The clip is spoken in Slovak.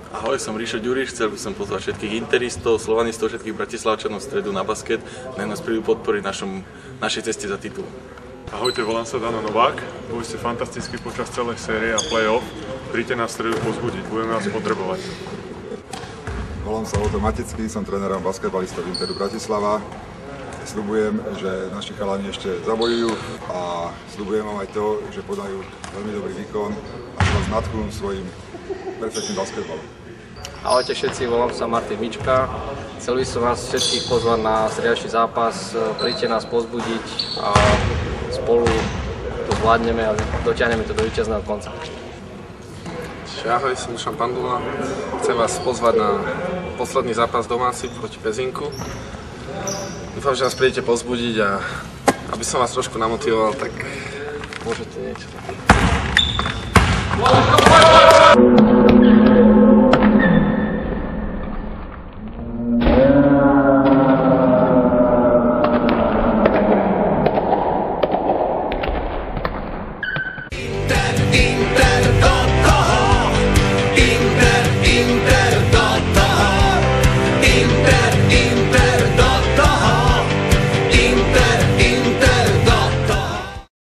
Ahoj, som Ríšo Ďuriš, chcel by som pozvať všetkých interistov, slovanistov, všetkých bratislavčanov v stredu na basket, nech nás prídu podporiť našej ceste za titul. Ahojte, volám sa Dano Novák, boli ste fantasticky počas celej série a play-off, príďte nás v stredu pozbudiť, budeme vás potrebovať. Volám sa Oto Matický, som trénerom basketbalistov Interu Bratislava. Sľubujem, že naši chalani ešte zabojujú a sľubujem vám aj to, že podajú veľmi dobrý výkon a že vás nadchnú svojim perfektným basketbalom. Ahojte všetci, volám sa Martin Mička. Chcel by som vás všetkých pozvať na striaší zápas. Príďte nás pozbudiť a spolu to zvládneme a dotiahneme to do víťazného konca. Ahoj, som Dušan Pandula. Chcem vás pozvať na posledný zápas domáci proti Pezinku. Dúfam, že nás prídete pozbudiť a aby som vás trošku namotivoval, tak môžete niečo.